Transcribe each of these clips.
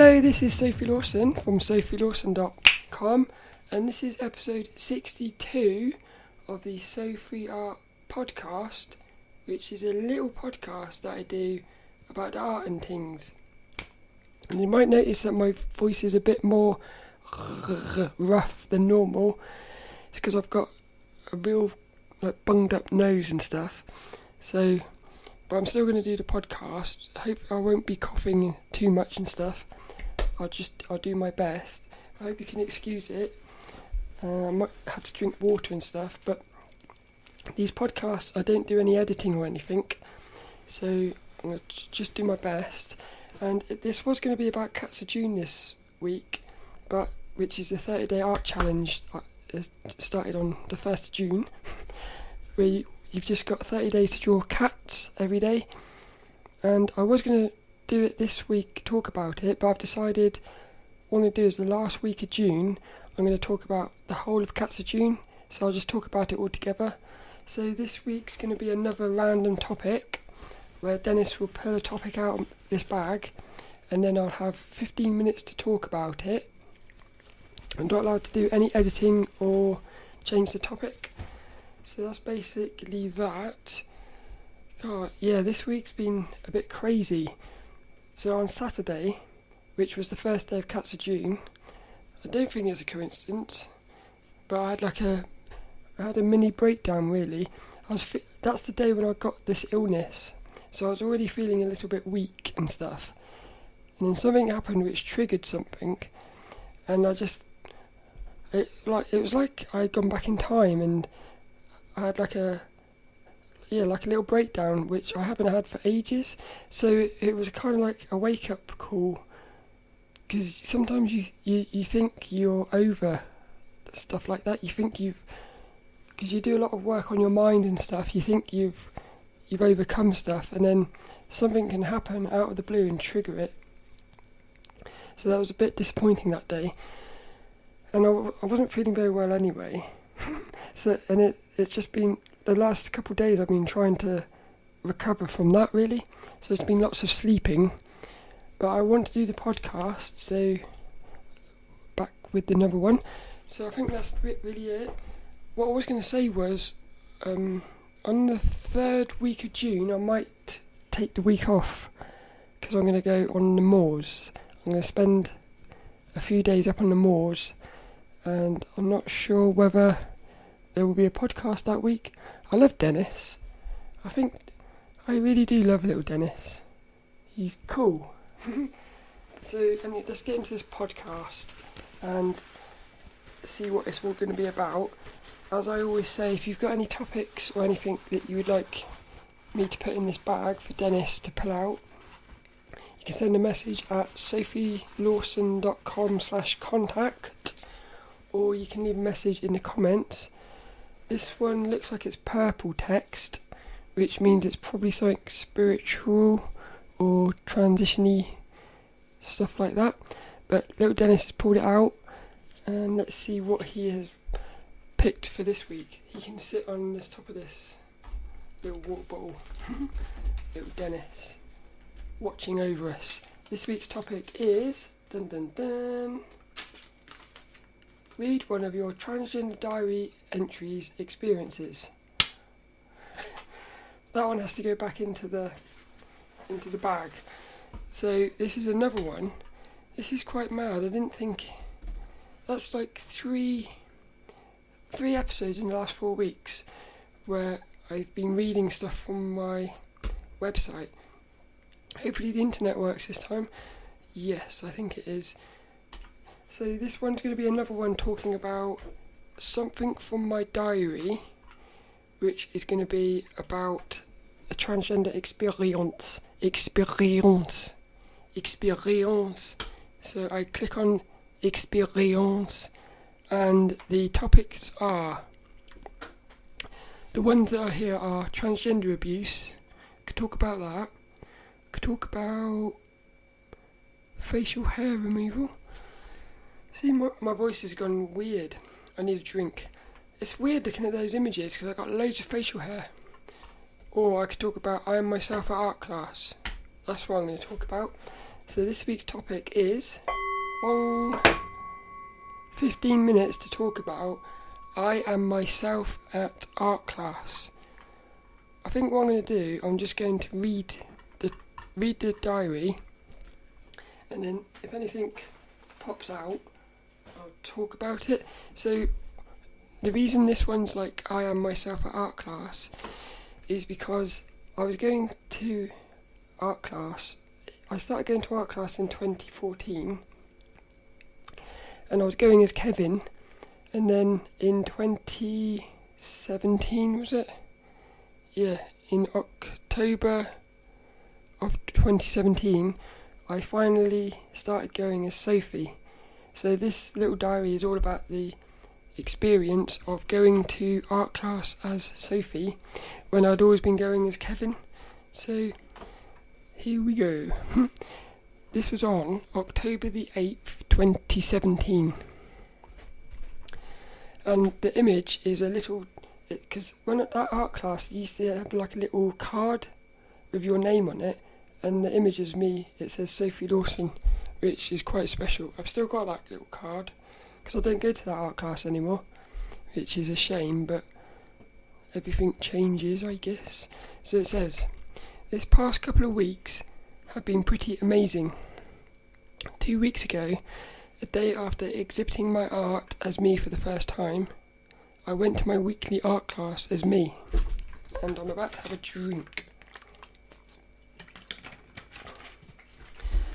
Hello, this is Sophie Lawson from sophielawson.com, and this is episode 62 of the So Free Art podcast, which is a little podcast that I do about art and things. And you might notice that my voice is a bit more rough than normal. It's because I've got a real bunged up nose and stuff. But I'm still going to do the podcast. I hope I won't be coughing too much and stuff. I'll do my best. I hope you can excuse it. I might have to drink water and stuff, but these podcasts, I don't do any editing or anything, so I'm going to just do my best. And this was going to be about Cats of June this week, which is the 30-day art challenge that started on the 1st of June, where you've just got 30 days to draw cats every day. And I was going to do it this week, talk about it, but I've decided what I'm going to do is the last week of June, I'm going to talk about the whole of Cats of June, so I'll just talk about it all together. So this week's going to be another random topic, where Dennis will pull a topic out of this bag, and then I'll have 15 minutes to talk about it. I'm not allowed to do any editing or change the topic. So that's basically that. God, yeah, this week's been a bit crazy. So on Saturday, which was the first day of Cats of June, I don't think it's a coincidence, but I had a mini breakdown really. That's the day when I got this illness, so I was already feeling a little bit weak and stuff. And then something happened which triggered something, and it was like I had gone back in time, and I had like a little breakdown which I haven't had for ages. So it was kind of like a wake up call, because sometimes you think you're over stuff like that. You think because you do a lot of work on your mind and stuff, you think you've overcome stuff, and then something can happen out of the blue and trigger it. So that was a bit disappointing that day, and I wasn't feeling very well anyway. It's just been the last couple of days I've been trying to recover from that really. So it's been lots of sleeping, but I want to do the podcast, so back with the number one. So I think that's really it. What I was going to say was, on the third week of June, I might take the week off, because I'm going to go on the moors. I'm going to spend a few days up on the moors, and I'm not sure whether there will be a podcast that week. I love Dennis. I really do love little Dennis. He's cool. So let's get into this podcast and see what it's all going to be about. As I always say, if you've got any topics or anything that you would like me to put in this bag for Dennis to pull out, you can send a message at sophielawson.com/contact, or you can leave a message in the comments. This one looks like it's purple text, which means it's probably something spiritual or transition-y, stuff like that. But little Dennis has pulled it out, and let's see what he has picked for this week. He can sit on this top of this little water bottle. Little Dennis, watching over us. This week's topic is read one of your transgender diary entries experiences. That one has to go back into the bag. So this is another one. This is quite mad. I didn't think that's like three episodes in the last 4 weeks where I've been reading stuff from my website. Hopefully the internet works this time. Yes, I think it is. So this one's going to be another one talking about something from my diary, which is going to be about a transgender experience. So I click on experience, and the topics are, the ones that are here are transgender abuse. Could talk about that. Could talk about facial hair removal. See, my voice has gone weird. I need a drink. It's weird looking at those images because I've got loads of facial hair. Or I could talk about I am myself at art class. That's what I'm going to talk about. So this week's topic is 15 minutes to talk about I am myself at art class. I think what I'm going to do, I'm just going to read the diary, and then if anything pops out, I'll talk about it. So the reason this one's like I am myself at art class is because I was going to art class. I started going to art class in 2014, and I was going as Kevin, and then in 2017, was it? Yeah, in October of 2017, I finally started going as Sophie. So this little diary is all about the experience of going to art class as Sophie when I'd always been going as Kevin. So here we go. This was on October the 8th, 2017. And the image is a little, because when at that art class you used to have like a little card with your name on it, and the image is me, it says Sophie Lawson, which is quite special. I've still got that little card, because I don't go to that art class anymore, which is a shame, but everything changes, I guess. So it says, this past couple of weeks have been pretty amazing. 2 weeks ago, a day after exhibiting my art as me for the first time, I went to my weekly art class as me, and I'm about to have a drink.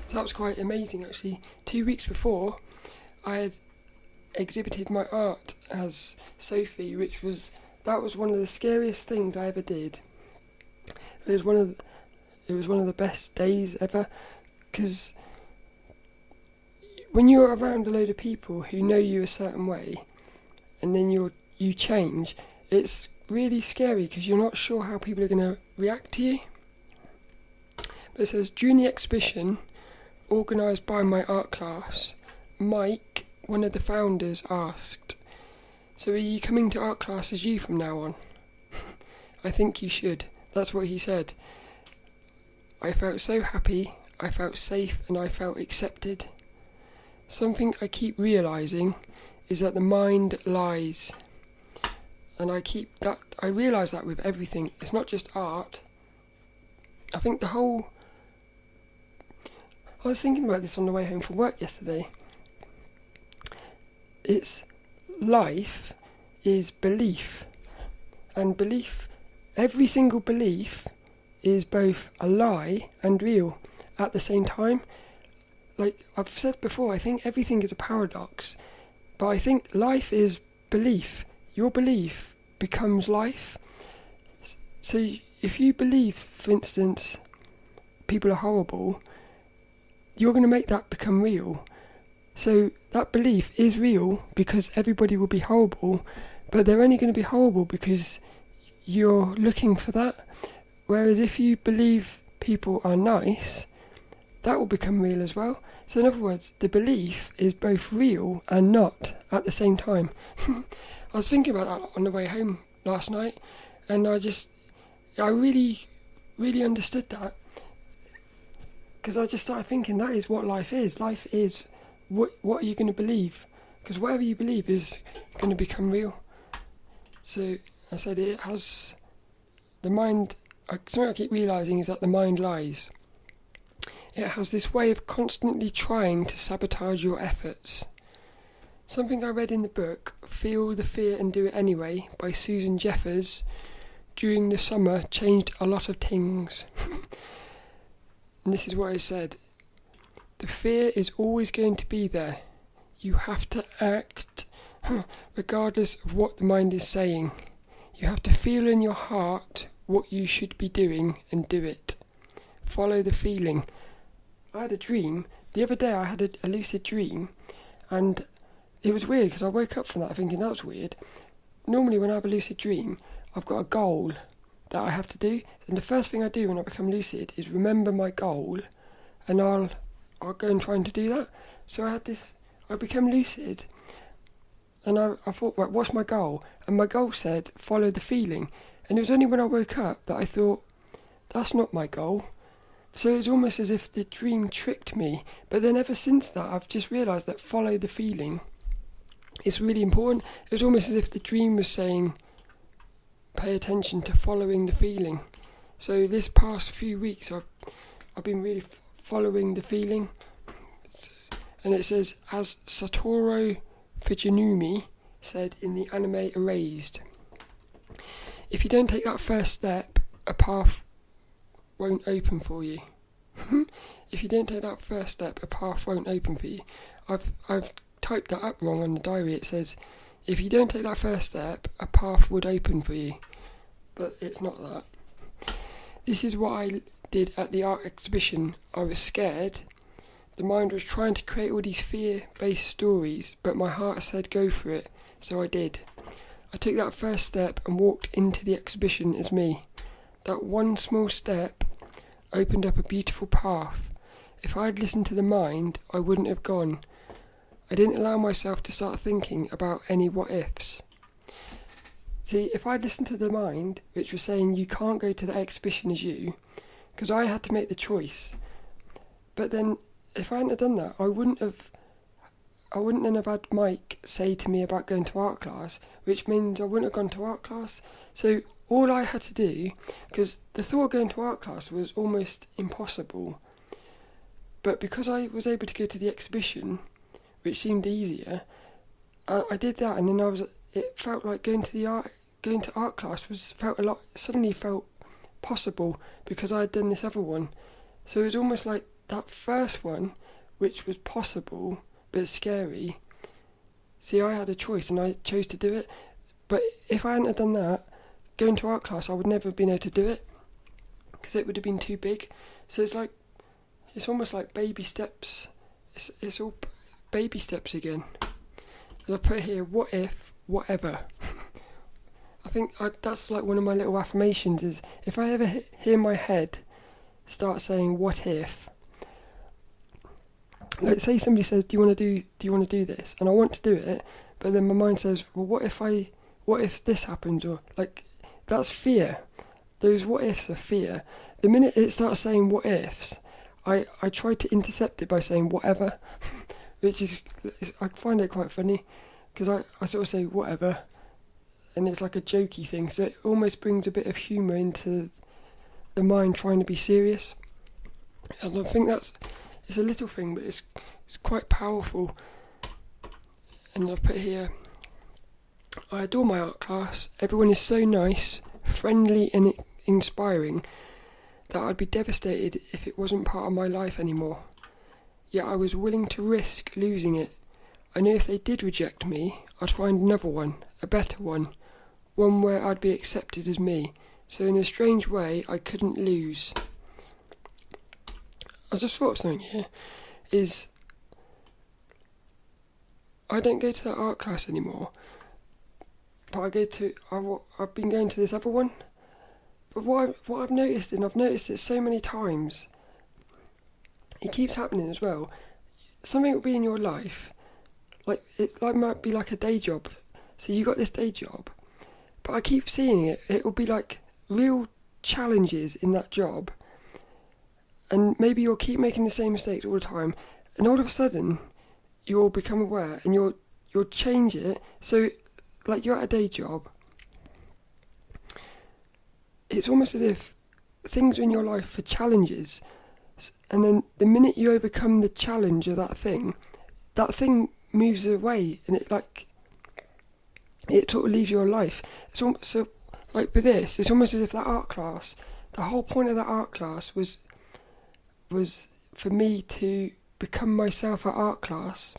So that was quite amazing actually. 2 weeks before, I had exhibited my art as Sophie, that was one of the scariest things I ever did. It was one of the best days ever, because when you're around a load of people who know you a certain way, and then you change, it's really scary because you're not sure how people are going to react to you. But it says, during the exhibition organised by my art class, Mike, one of the founders, asked, "So are you coming to art class as you from now on?" I think you should. That's what he said. I felt so happy, I felt safe, and I felt accepted. Something I keep realising is that the mind lies. And I realise that with everything. It's not just art. I think I was thinking about this on the way home from work yesterday. Life is belief. And every single belief is both a lie and real at the same time. Like I've said before, I think everything is a paradox, but I think life is belief. Your belief becomes life. So if you believe, for instance, people are horrible, you're going to make that become real. So that belief is real because everybody will be horrible, but they're only going to be horrible because you're looking for that. Whereas if you believe people are nice, that will become real as well. So in other words, the belief is both real and not at the same time. I was thinking about that on the way home last night, and I really, really understood that. Because I just started thinking that is what life is. Life is what are you going to believe? Because whatever you believe is going to become real. So I said it has the mind. Something I keep realising is that the mind lies. It has this way of constantly trying to sabotage your efforts. Something I read in the book, Feel the Fear and Do It Anyway, by Susan Jeffers, during the summer changed a lot of things. And this is what I said. The fear is always going to be there. You have to act regardless of what the mind is saying. You have to feel in your heart what you should be doing and do it. Follow the feeling. I had a dream. The other day I had a lucid dream, and it was weird because I woke up from that thinking that was weird. Normally when I have a lucid dream, I've got a goal that I have to do, and the first thing I do when I become lucid is remember my goal, and I'll go and try to do that. So I became lucid, and I thought, right, what's my goal? And my goal said, follow the feeling. And it was only when I woke up that I thought, that's not my goal. So it's almost as if the dream tricked me. But then ever since that, I've just realised that follow the feeling. It's really important. It was almost as if the dream was saying, pay attention to following the feeling. So this past few weeks, I've been really following the feeling. And it says, as Satoru Fujinumi said in the anime Erased, if you don't take that first step, a path won't open for you. If you don't take that first step, a path won't open for you. I've typed that up wrong on the diary. It says, if you don't take that first step, a path would open for you. But it's not that. This is what I did at the art exhibition. I was scared. The mind was trying to create all these fear-based stories, but my heart said go for it, so I did. I took that first step and walked into the exhibition as me. That one small step opened up a beautiful path. If I had listened to the mind, I wouldn't have gone. I didn't allow myself to start thinking about any what-ifs. See, if I'd listened to the mind, which was saying you can't go to the exhibition as you, because I had to make the choice. But then, if I hadn't have done that, I wouldn't then have had Mike say to me about going to art class, which means I wouldn't have gone to art class. So all I had to do, because the thought of going to art class was almost impossible, but because I was able to go to the exhibition, which seemed easier, I did that, and then it felt like going to art class suddenly felt possible because I had done this other one. So it was almost like that first one, which was possible but scary. See, I had a choice and I chose to do it. But if I hadn't have done that, going to art class, I would never have been able to do it because it would have been too big. So it's almost like baby steps. It's all baby steps again. And I put here, what if, whatever. I think that's like one of my little affirmations is if I ever hear my head start saying what if, like say somebody says do you want to do this, and I want to do it, but then my mind says, well, what if this happens, or like that's fear. Those what ifs are fear. The minute it starts saying what ifs, I try to intercept it by saying whatever, which is, I find it quite funny because I sort of say whatever and it's like a jokey thing, so it almost brings a bit of humour into the mind trying to be serious. And I think it's a little thing, but it's quite powerful. And I've put here, I adore my art class. Everyone is so nice, friendly and inspiring that I'd be devastated if it wasn't part of my life anymore. Yet I was willing to risk losing it. I knew if they did reject me, I'd find another one, a better one where I'd be accepted as me. So in a strange way, I couldn't lose. I just thought of something here, is I don't go to that art class anymore, but I've been going to this other one. But what I've noticed, and I've noticed it so many times, it keeps happening as well. Something will be in your life, like it might be like a day job. So you got this day job, but I keep seeing it. It will be like real challenges in that job, and maybe you'll keep making the same mistakes all the time, and all of a sudden you'll become aware and you'll change it. So like you're at a day job, it's almost as if things are in your life for challenges, and then the minute you overcome the challenge of that thing moves away, and it sort of leaves your life. So like with this, it's almost as if that art class, the whole point of that art class was for me to become myself at art class.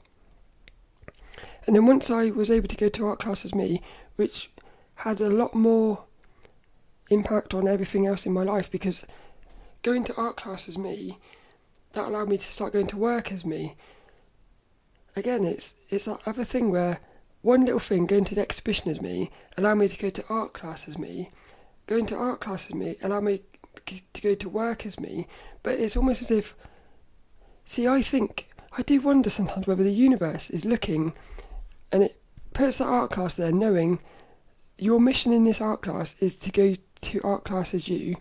And then once I was able to go to art class as me, which had a lot more impact on everything else in my life, because going to art class as me, that allowed me to start going to work as me. Again, it's that other thing where one little thing, going to the exhibition as me, allowed me to go to art class as me. Going to art class as me allowed me to go to work as me. But it's almost as if, see, I do wonder sometimes whether the universe is looking, and it puts that art class there knowing your mission in this art class is to go to art class as you.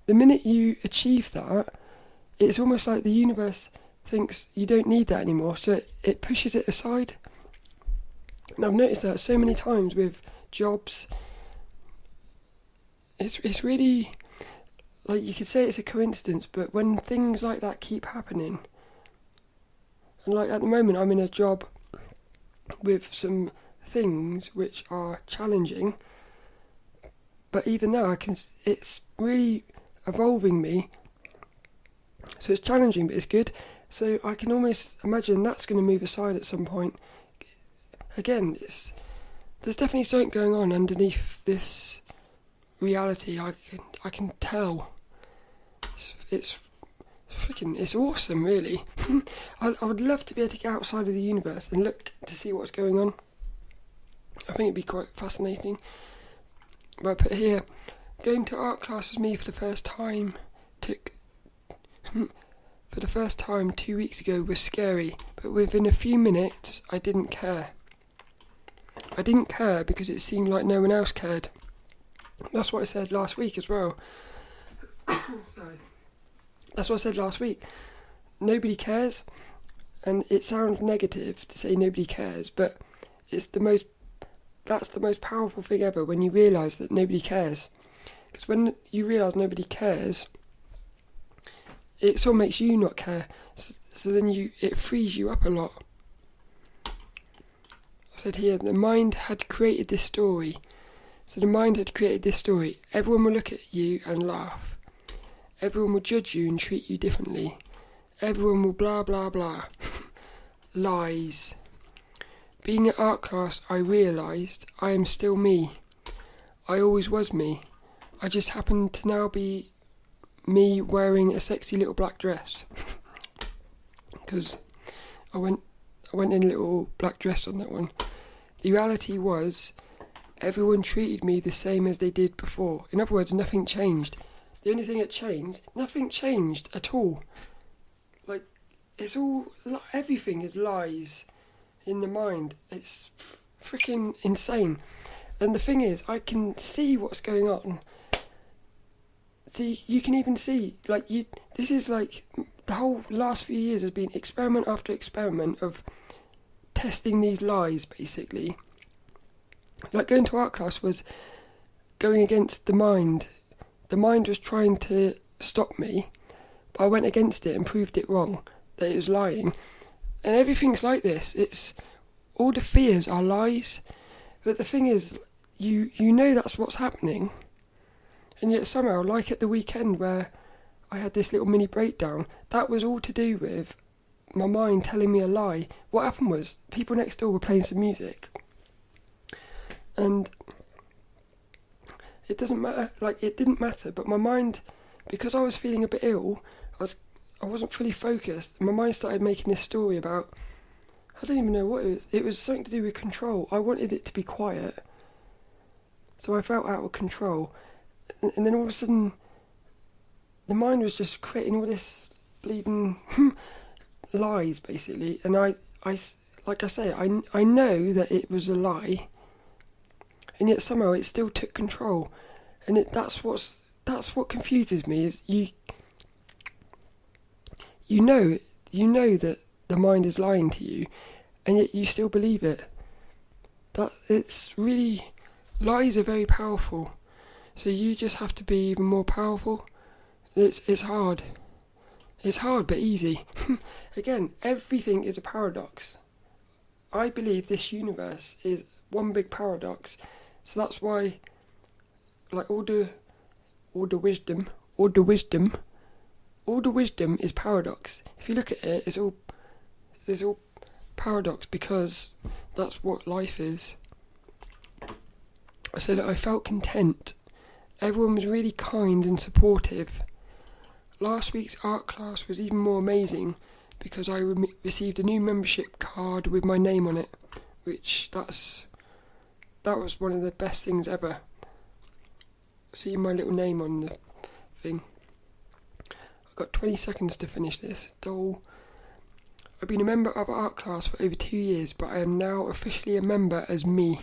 The minute you achieve that, it's almost like the universe thinks you don't need that anymore, so it pushes it aside. And I've noticed that so many times with jobs. It's really, like, you could say it's a coincidence, but when things like that keep happening, and like at the moment I'm in a job with some things which are challenging, but even now it's really evolving me. So it's challenging, but it's good. So I can almost imagine that's going to move aside at some point. Again, there's definitely something going on underneath this reality. I can tell. It's awesome, really. I would love to be able to get outside of the universe and look to see what's going on. I think it'd be quite fascinating. But I put here, going to art class with me for the first time 2 weeks ago was scary, but within a few minutes I didn't care. I didn't care because it seemed like no one else cared. That's what I said last week as well. Sorry. That's what I said last week. Nobody cares, and it sounds negative to say nobody cares, but that's the most powerful thing ever, when you realise that nobody cares. Because when you realise nobody cares, it sort of makes you not care. So then it frees you up a lot. I said here, the mind had created this story. So the mind had created this story. Everyone will look at you and laugh. Everyone will judge you and treat you differently. Everyone will blah blah blah. Lies. Being at art class, I realised I am still me. I always was me. I just happen to now be me wearing a sexy little black dress. Because I went in a little black dress on that one. The reality was, everyone treated me the same as they did before. In other words, nothing changed. The only thing that changed, nothing changed at all. Like, everything is lies in the mind. It's freaking insane. And the thing is, I can see what's going on. See, you can even see, this is like, the whole last few years has been experiment after experiment of testing these lies, basically. Like, going to art class was going against the mind. The mind was trying to stop me, but I went against it and proved it wrong, that it was lying. And everything's like this. All the fears are lies. But the thing is, you know that's what's happening. And yet somehow, like at the weekend where I had this little mini breakdown, that was all to do with my mind telling me a lie. What happened was, people next door were playing some music. And it doesn't matter, it didn't matter, but my mind, because I was feeling a bit ill, I wasn't fully focused. My mind started making this story about, I don't even know what it was. It was something to do with control. I wanted it to be quiet, so I felt out of control. And then all of a sudden, the mind was just creating all this bleeding lies, basically. And I know that it was a lie, and yet somehow it still took control. And that's what confuses me, is you know that the mind is lying to you, and yet you still believe it. That it's really, lies are very powerful. So you just have to be even more powerful. It's hard. It's hard but easy. Again, everything is a paradox. I believe this universe is one big paradox. So that's why, all the wisdom is paradox. If you look at it, it's all paradox, because that's what life is. I said I felt content. Everyone was really kind and supportive. Last week's art class was even more amazing because I received a new membership card with my name on it, which that was one of the best things ever. See my little name on the thing. I've got 20 seconds to finish this. Dole. I've been a member of art class for over 2 years, but I am now officially a member as me.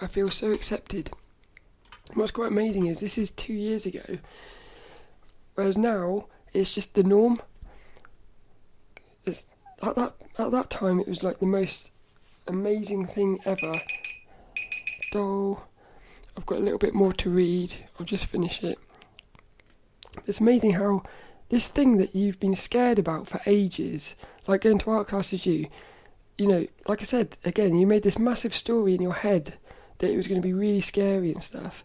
I feel so accepted. What's quite amazing is this is 2 years ago, whereas now it's just the norm. It's, at that time, it was like the most amazing thing ever. I've got a little bit more to read. I'll just finish it. It's amazing how this thing that you've been scared about for ages, like going to art class as you know, like I said, again, you made this massive story in your head that it was going to be really scary and stuff.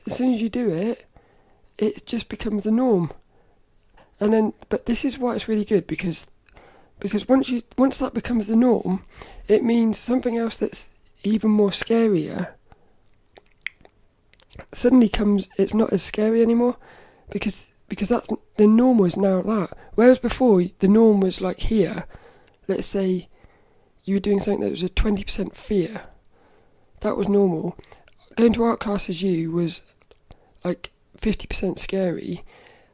As soon as you do it, it just becomes the norm. And then, but this is why it's really good, because once that becomes the norm, it means something else that's even more scarier suddenly comes. It's not as scary anymore, because that's the norm was now that. Whereas before the norm was like here. Let's say you were doing something that was a 20% fear. That was normal. Going to art class as you was like 50% scary.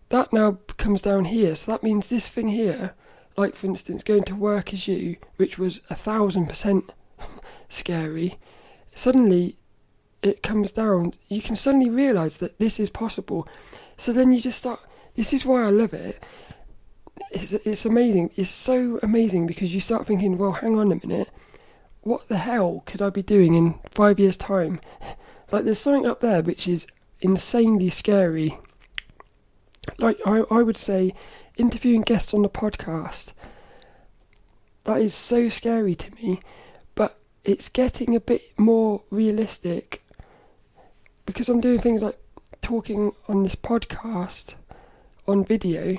That now comes down here. So that means this thing here, like for instance going to work as you, which was 1,000% scary, suddenly it comes down. You can suddenly realise that this is possible. So then you just start. This is why I love it. It's amazing. It's so amazing because you start thinking, well, hang on a minute. What the hell could I be doing in 5 years' time? Like, there's something up there which is insanely scary. Like, I would say interviewing guests on the podcast. That is so scary to me. But it's getting a bit more realistic because I'm doing things like talking on this podcast on video.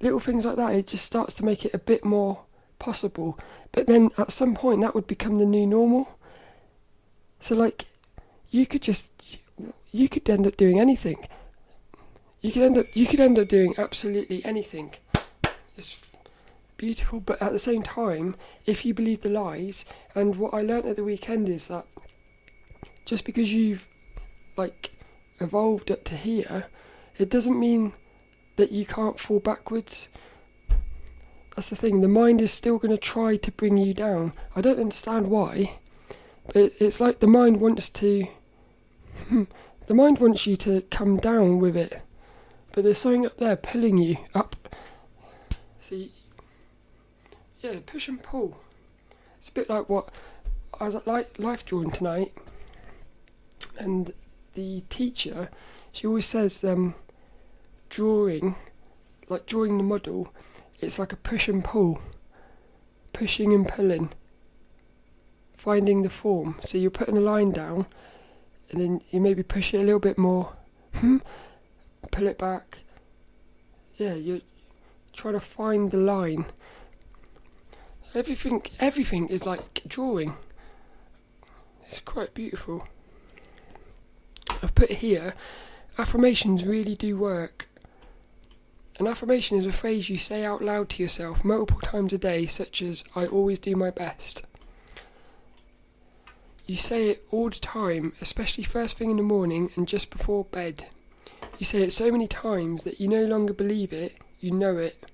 Little things like that, it just starts to make it a bit more possible. But then at some point that would become the new normal. So like you could end up doing anything. You could end up doing absolutely anything. It's beautiful, but at the same time, if you believe the lies, and what I learnt at the weekend is that just because you've like evolved up to here, it doesn't mean that you can't fall backwards. That's the thing. The mind is still going to try to bring you down. I don't understand why, but it's like the mind wants to. The mind wants you to come down with it, but there's something up there pulling you up. See, yeah, push and pull. It's a bit like what I was at life drawing tonight, and the teacher, she always says, drawing the model, it's like a push and pull, pushing and pulling, finding the form. So you're putting a line down, and then you maybe push it a little bit more, pull it back. Yeah, you're trying to find the line. Everything is like drawing. It's quite beautiful. I've put here, affirmations really do work. An affirmation is a phrase you say out loud to yourself multiple times a day, such as, I always do my best. You say it all the time, especially first thing in the morning and just before bed. You say it so many times that you no longer believe it, you know it.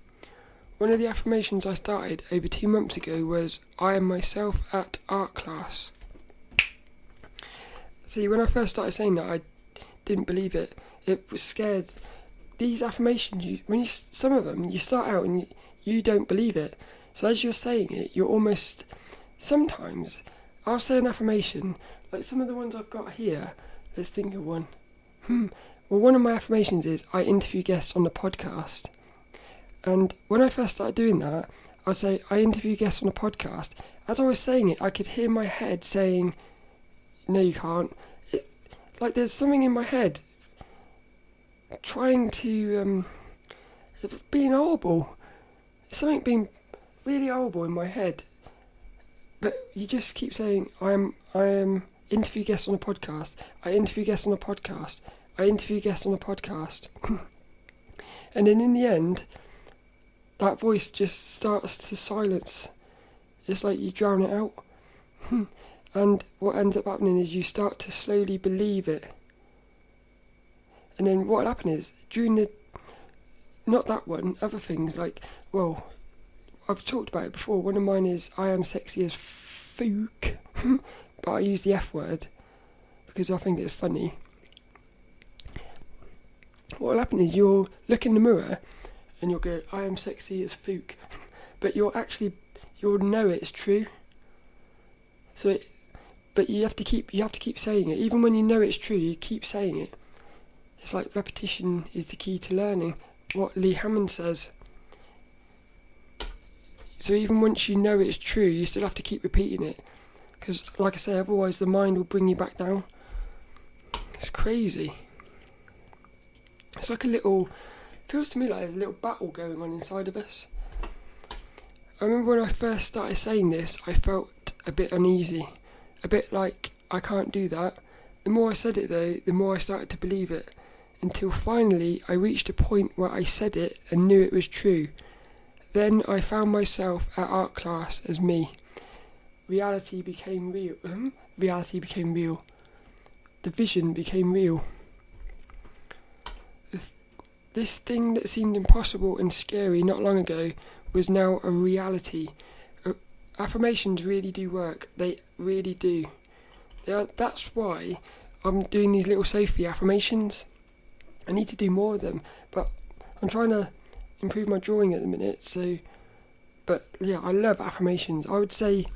One of the affirmations I started over 2 months ago was, I am myself at art class. See, when I first started saying that, I didn't believe it. It was scared. These affirmations, some of them, you start out and you don't believe it. So as you're saying it, you're almost, sometimes, I'll say an affirmation, like some of the ones I've got here. Let's think of one. Well, one of my affirmations is, I interview guests on the podcast. And when I first started doing that, I'd say, I interview guests on a podcast. As I was saying it, I could hear my head saying, no, you can't. Like there's something in my head trying to, being horrible. Something being really horrible in my head. But you just keep saying, I am interview guests on a podcast. I interview guests on a podcast. I interview guests on a podcast. And then in the end, that voice just starts to silence. It's like you drown it out. And what ends up happening is you start to slowly believe it. And then what will happen is, not that one, other things like, well, I've talked about it before. One of mine is, I am sexy as fuck. But I use the F word because I think it's funny. What will happen is you'll look in the mirror and you'll go, I am sexy as fuck. But you'll know it's true. But you have to keep saying it. Even when you know it's true, you keep saying it. It's like repetition is the key to learning, what Lee Hammond says. So even once you know it's true, you still have to keep repeating it. Because, like I say, otherwise the mind will bring you back down. It's crazy. It's like feels to me like there's a little battle going on inside of us. I remember when I first started saying this, I felt a bit uneasy. A bit like, I can't do that. The more I said it though, the more I started to believe it. Until finally I reached a point where I said it and knew it was true. Then I found myself at art class as me. Reality became real. Reality became real. The vision became real. This thing that seemed impossible and scary not long ago was now a reality. Affirmations really do work. They really do. That's why I'm doing these little Sophie affirmations. I need to do more of them, but I'm trying to improve my drawing at the minute. But yeah, I love affirmations. I would say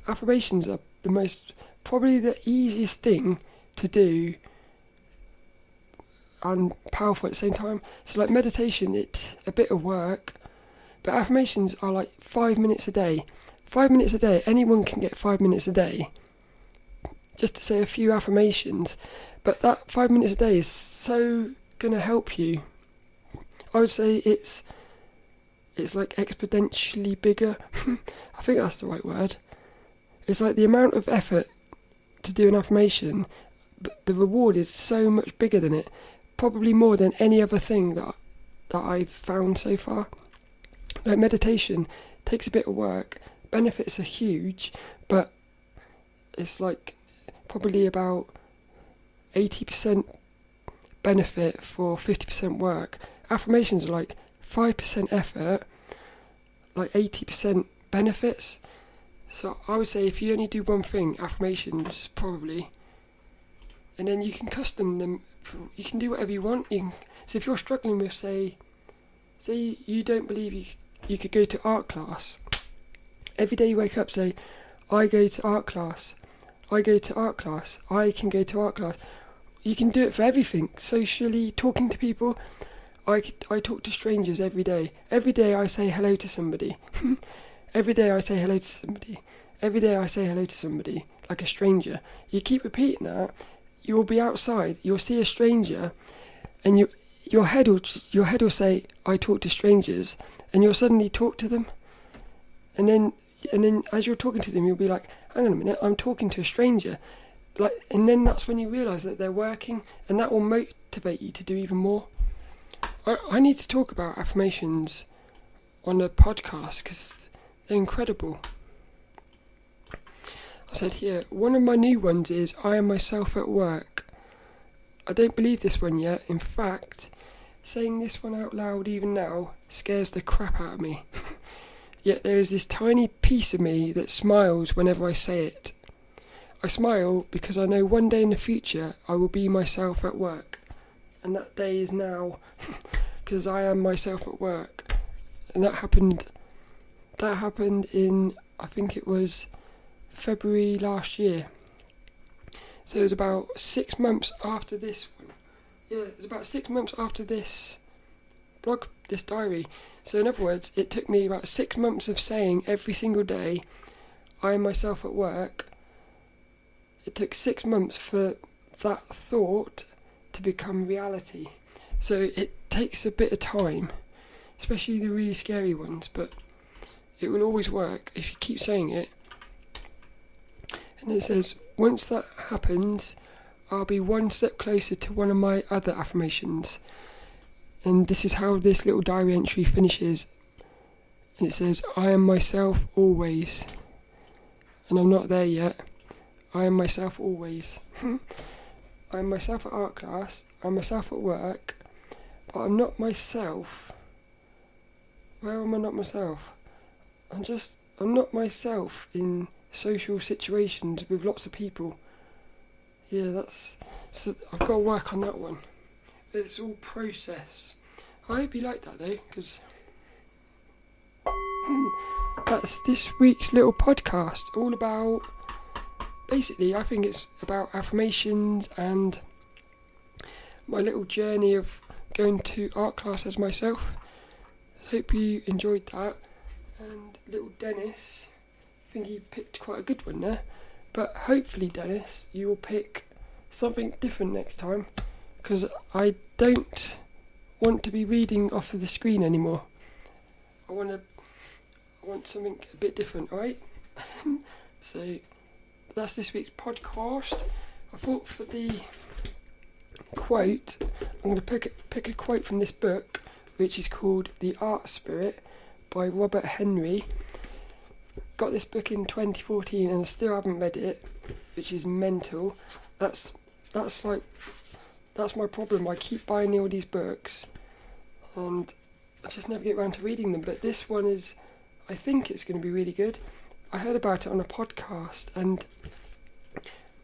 affirmations are probably the easiest thing to do and powerful at the same time. So like meditation, it's a bit of work, but affirmations are like 5 minutes a day. 5 minutes a day, anyone can get 5 minutes a day just to say a few affirmations, but that 5 minutes a day is so going to help you. I would say it's like exponentially bigger. I think that's the right word. It's like the amount of effort to do an affirmation, but the reward is so much bigger than it. Probably more than any other thing that I've found so far. Like meditation takes a bit of work. Benefits are huge, but it's like probably about 80% benefit for 50% work. Affirmations are like 5% effort, like 80% benefits. So I would say if you only do one thing, affirmations probably, and then you can custom them. You can do whatever you want. So if you're struggling with, say you don't believe you could go to art class, every day you wake up, say, I go to art class, I go to art class, I can go to art class. You can do it for everything. Socially, talking to people. I talk to strangers every day. Every day I say hello to somebody. Every day I say hello to somebody. Every day I say hello to somebody, like a stranger. You keep repeating that, you'll be outside, you'll see a stranger, and your head will say, I talk to strangers, and you'll suddenly talk to them. And then as you're talking to them, you'll be like, hang on a minute, I'm talking to a stranger. And then that's when you realise that they're working, and that will motivate you to do even more. I need to talk about affirmations on a podcast because they're incredible. I said here, one of my new ones is, I am myself at work. I don't believe this one yet. In fact, saying this one out loud even now scares the crap out of me. Yet there is this tiny piece of me that smiles whenever I say it. I smile because I know one day in the future I will be myself at work. And that day is now, because I am myself at work. And that happened in, I think it was February last year. So it was about 6 months after this one. Yeah, it was about 6 months after this diary. So in other words, it took me about 6 months of saying every single day, I am myself at work. It took 6 months for that thought to become reality. So it takes a bit of time, especially the really scary ones, but it will always work if you keep saying it. And it says, once that happens, I'll be one step closer to one of my other affirmations. And this is how this little diary entry finishes. And it says, I am myself always. And I'm not there yet. I am myself always. I am myself at art class. I'm myself at work. But I'm not myself. Where am I not myself? I'm not myself in social situations with lots of people. Yeah, I've got to work on that one. It's all process. I hope you like that though, because that's this week's little podcast, all about, basically I think it's about affirmations and my little journey of going to art classes myself. Hope you enjoyed that. And little Dennis, I think he picked quite a good one there, but hopefully Dennis, you will pick something different next time, because I don't want to be reading off of the screen anymore. I want something a bit different, alright? So that's this week's podcast. I thought for the quote, I'm going to pick a quote from this book, which is called The Art Spirit by Robert Henry. Got this book in 2014 and still haven't read it, which is mental. That's my problem. I keep buying all these books and I just never get around to reading them. But this one is, I think it's going to be really good. I heard about it on a podcast and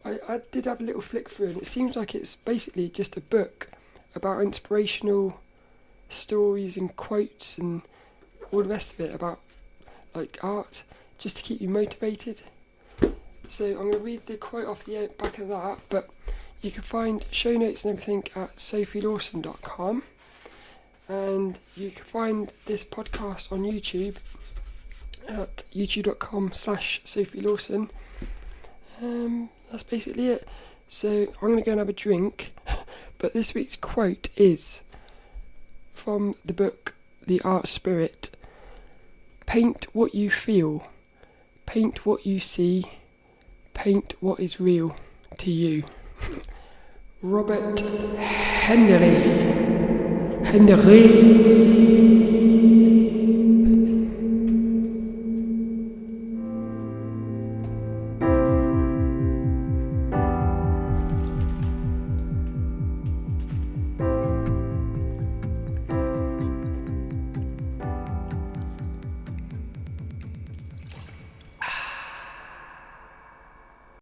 I did have a little flick through, and it seems like it's basically just a book about inspirational stories and quotes and all the rest of it about like art, just to keep you motivated. So I'm going to read the quote off the back of that, but you can find show notes and everything at sophielawson.com, and you can find this podcast on YouTube at youtube.com/sophielawson. That's basically it. So I'm going to go and have a drink, but this week's quote is from the book The Art Spirit. Paint what you feel, paint what you see, paint what is real to you. Robert Henry.